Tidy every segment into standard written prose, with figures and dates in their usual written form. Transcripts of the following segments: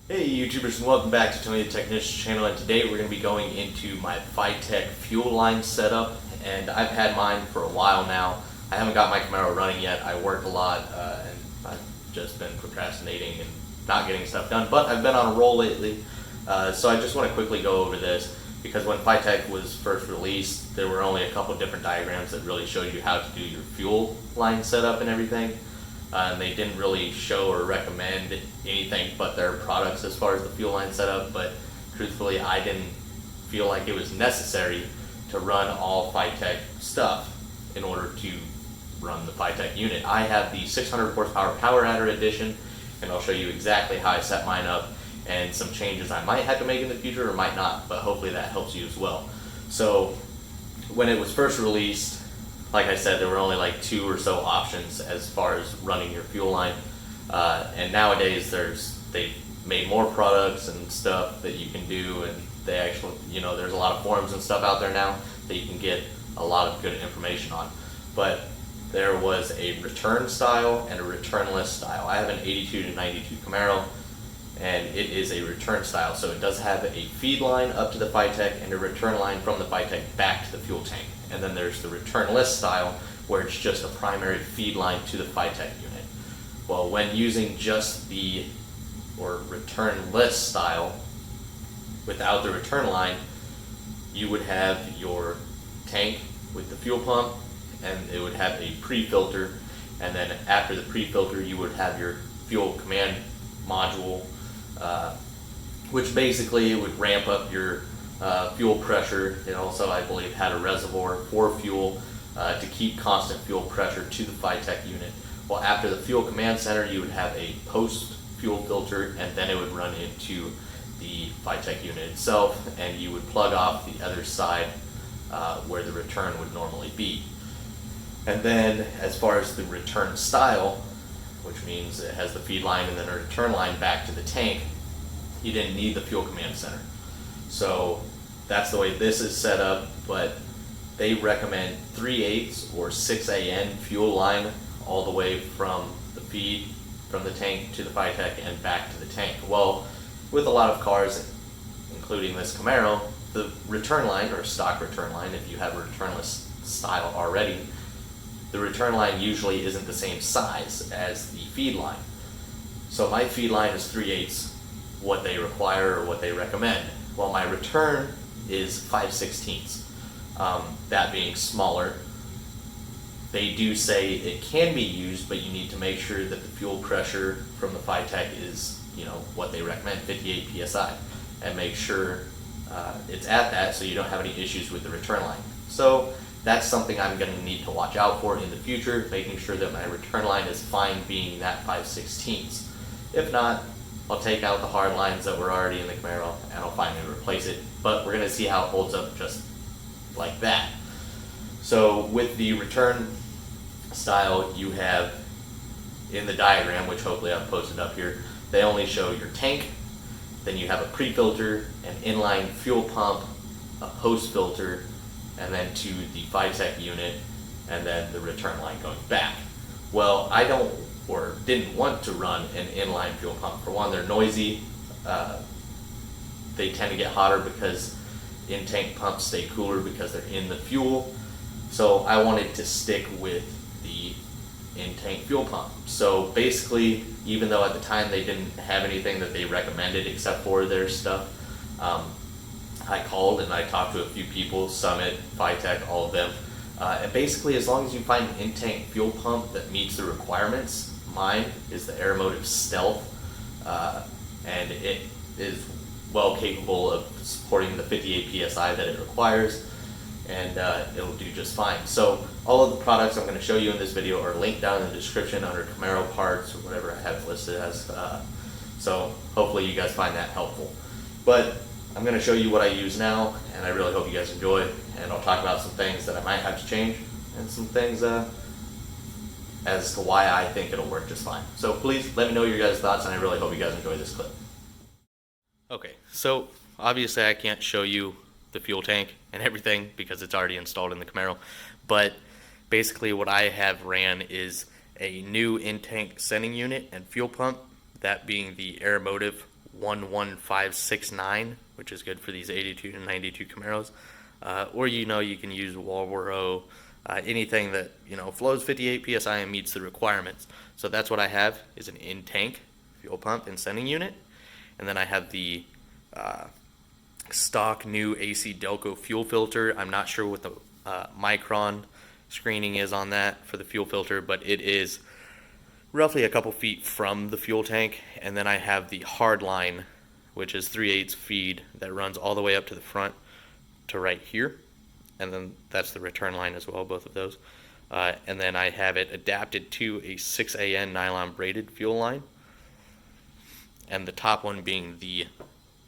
Hey YouTubers, and welcome back to Tony the Technician's channel, and today we're going to be going into my FITECH Fuel line setup. And I've had mine for a while now. I haven't got my Camaro running yet. I work a lot and I've just been procrastinating and not getting stuff done, but I've been on a roll lately. So I just want to quickly go over this because when FITECH was first released, there were only a couple different diagrams that really showed you how to do your fuel line setup and everything. And they didn't really show or recommend anything but their products as far as the fuel line setup, but truthfully I didn't feel like it was necessary to run all FITECH stuff in order to run the FITECH unit. I have the 600 horsepower power adder edition, and I'll show you exactly how I set mine up and some changes I might have to make in the future or might not, but hopefully that helps you as well. So when it was first released, like I said, there were only like 2 or so options as far as running your fuel line, and nowadays they've made more products and stuff that you can do, and they actually, there's a lot of forums and stuff out there now that you can get a lot of good information on. But there was a return style and a returnless style. I have an 82 to 92 Camaro, and it is a return style, so it does have a feed line up to the FITECH and a return line from the FITECH back to the fuel tank. And then there's the returnless style, where it's just a primary feed line to the FITECH unit. Well, when using just the returnless style without the return line, you would have your tank with the fuel pump, and it would have a pre-filter, and then after the pre-filter you would have your fuel command module, which basically it would ramp up your fuel pressure. It also, I believe, had a reservoir for fuel to keep constant fuel pressure to the FITECH unit. Well, after the fuel command center, you would have a post fuel filter, and then it would run into the FITECH unit itself, and you would plug off the other side where the return would normally be. And then as far as the return style, which means it has the feed line and then a return line back to the tank, you didn't need the fuel command center. So that's the way this is set up, but they recommend 3/8 or 6 AN fuel line all the way from the feed, from the tank to the FITECH and back to the tank. Well, with a lot of cars, including this Camaro, the return line, or stock return line, if you have a returnless style already, the return line usually isn't the same size as the feed line. So my feed line is 3/8 what they require or what they recommend. Well, my return is 5/16. That being smaller, they do say it can be used, but you need to make sure that the fuel pressure from the FITECH is, what they recommend, 58 psi, and make sure it's at that so you don't have any issues with the return line. So that's something I'm going to need to watch out for in the future, making sure that my return line is fine being that 5/16. If not, I'll take out the hard lines that were already in the Camaro and I'll finally replace it, but we're going to see how it holds up just like that. So with the return style, you have in the diagram, which hopefully I've posted up here, they only show your tank, then you have a pre-filter, an inline fuel pump, a post-filter, and then to the FITECH unit, and then the return line going back. Well, I don't or didn't want to run an inline fuel pump. For one, they're noisy. They tend to get hotter because in-tank pumps stay cooler because they're in the fuel. So I wanted to stick with the in-tank fuel pump. So basically, even though at the time they didn't have anything that they recommended except for their stuff, I called and I talked to a few people, Summit, FITECH, all of them. And basically, as long as you find an in-tank fuel pump that meets the requirements, mine is the Aeromotive Stealth, and it is well capable of supporting the 58 psi that it requires, and it'll do just fine. So all of the products I'm going to show you in this video are linked down in the description under Camaro parts or whatever I have listed as. So hopefully you guys find that helpful. But I'm going to show you what I use now, and I really hope you guys enjoy, and I'll talk about some things that I might have to change and some things as to why I think it'll work just fine. So please let me know your guys' thoughts, and I really hope you guys enjoy this clip. Okay, so obviously I can't show you the fuel tank and everything because it's already installed in the Camaro, but basically what I have ran is a new in-tank sending unit and fuel pump, that being the Aeromotive 11569, which is good for these 82 to 92 Camaros. Or you can use Walboro, anything that flows 58 psi and meets the requirements. So that's what I have, is an in-tank fuel pump and sending unit, and then I have the stock new AC Delco fuel filter. I'm not sure what the micron screening is on that for the fuel filter, but it is roughly a couple feet from the fuel tank. And then I have the hard line, which is 3/8 feed that runs all the way up to the front to right here, and then that's the return line as well, both of those. And then I have it adapted to a 6AN nylon braided fuel line, and the top one being the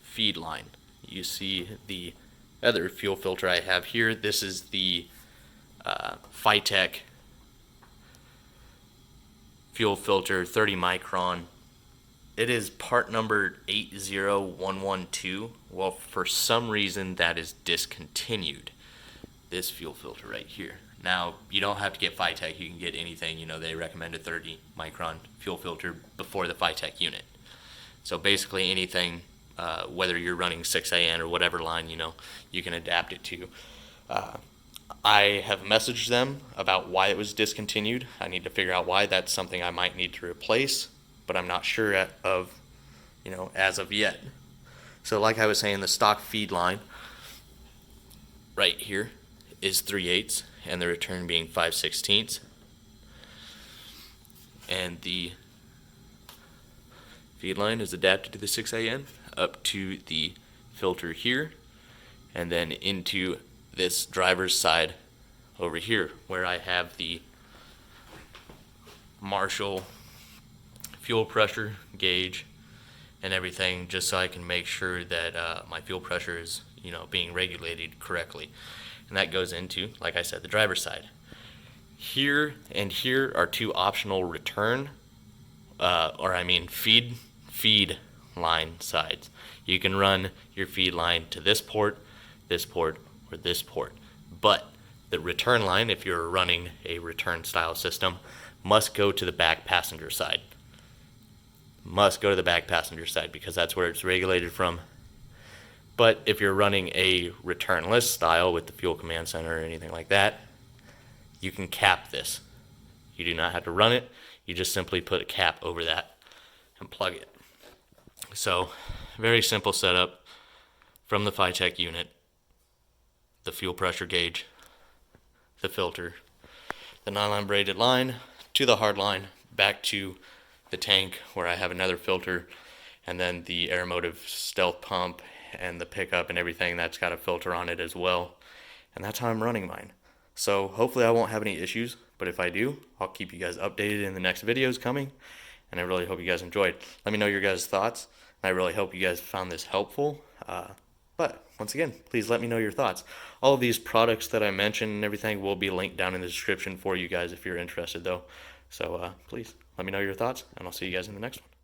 feed line. You see the other fuel filter I have here. This is the FITECH Fuel filter, 30 micron. It is part number 80112. Well, for some reason that is discontinued, this fuel filter right here. Now, you don't have to get FITECH. You can get anything. They recommend a 30 micron fuel filter before the FITECH unit. So basically anything, whether you're running 6AN or whatever line, you can adapt it to. I have messaged them about why it was discontinued. I need to figure out why. That's something I might need to replace, but I'm not sure as of yet. So like I was saying, the stock feed line right here is 3/8, and the return being 5/16. And the feed line is adapted to the 6AN up to the filter here, and then into this driver's side over here, where I have the Marshall fuel pressure gauge and everything, just so I can make sure that my fuel pressure is being regulated correctly. And that goes into, like I said, the driver's side. Here and here are two optional return, feed line sides. You can run your feed line to this port, or this port. But the return line, if you're running a return style system, must go to the back passenger side. Must go to the back passenger side because that's where it's regulated from. But if you're running a returnless style with the fuel command center or anything like that, you can cap this. You do not have to run it. You just simply put a cap over that and plug it. So, very simple setup from the FITECH unit. The fuel pressure gauge, the filter, the nylon braided line to the hard line, back to the tank where I have another filter, and then the Aeromotive stealth pump and the pickup and everything that's got a filter on it as well. And that's how I'm running mine. So hopefully I won't have any issues, but if I do, I'll keep you guys updated in the next videos coming. And I really hope you guys enjoyed. Let me know your guys' thoughts. I really hope you guys found this helpful. But once again, please let me know your thoughts. All of these products that I mentioned and everything will be linked down in the description for you guys if you're interested though. So please let me know your thoughts, and I'll see you guys in the next one.